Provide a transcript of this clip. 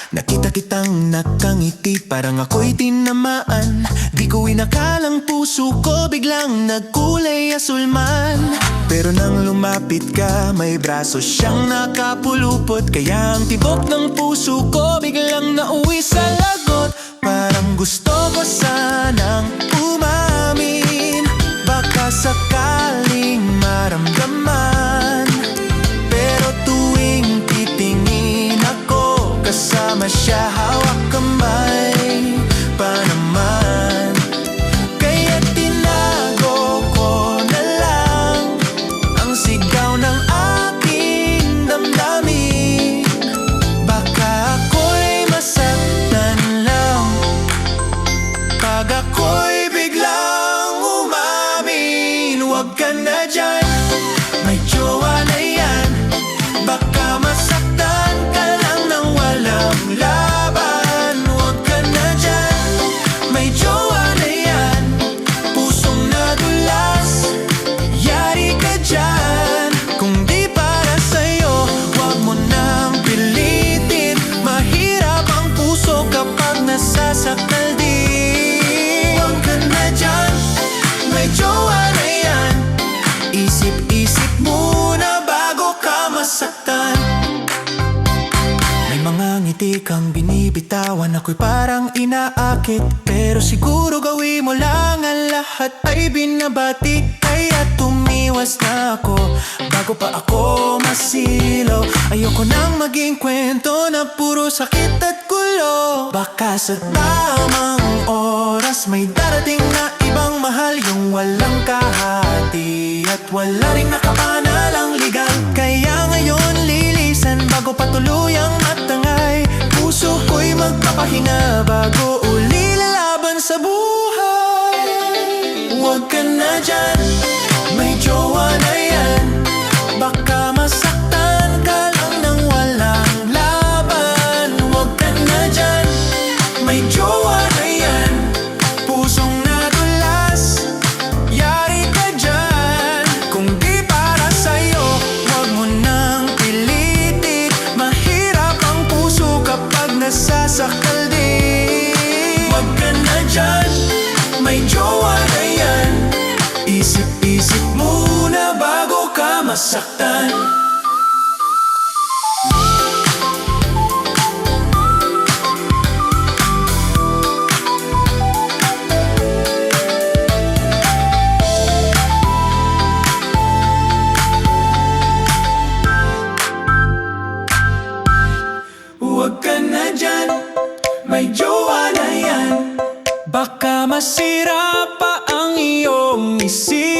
Nakita kitang nakangiti, parang ako'y tinamaan. Di ko inakalang puso ko biglang nagkulay asulman. Pero nang lumapit ka, may braso siyang nakapulupot. Kaya ang tibok ng puso ko biglang nauwi sa lagot. Parang gusto ko sanang umamin, baka sakaling maramdaman. Pero tuwing titingin ako, kasama siya, hawak kamay pa naman. Kaya tinago ko na lang ang sigaw ng aking damdamin. Baka ako'y masaktan lang pag ako'y biglang umamin. Huwag ka na dyan, may jowa na yan. Baka masaktan ka lang nang walang laban. Huwag ka na dyan, may jowa na yan. Pusong nadulas, yari ka dyan. Kung di para sa'yo, huwag mo nang pilitin. Mahirap ang puso kapag nasasaktal din. Huwag ka na dyan, may jowa na yan. Isip-isip muna bago ka masaktan. May mga ngiti kang binibitawan, ako'y parang inaakit. Pero siguro gawin mo lang ang lahat ay binabati. Kaya tumiwas na ako bago pa ako masilaw. Ayoko nang maging kwento na puro sakit at gulo. Baka sa tamang oras may darating na ibang mahal, yung walang kahati at wala ring nakapanalang ligal. Kaya ngayon lilisan bago pa tuluyang matangay. Puso ko'y magpapahinga bago uli lalaban sa buhay. Huwag ka na dyan, may jowa na yan. Baka masaktan ka lang nang walang laban. Huwag ka na dyan, may jowa na yan. Pusong nadulas, yari ka dyan. Kung di para sa'yo, huwag mo nang pilitin. Mahirap ang puso kapag nasasaktal din. Huwag ka na dyan, may jowa na yan. Isip-isip muna bago ka masaktan. Huwag ka na dyan, may jowa na yan. Baka masira pa ang iyong isip.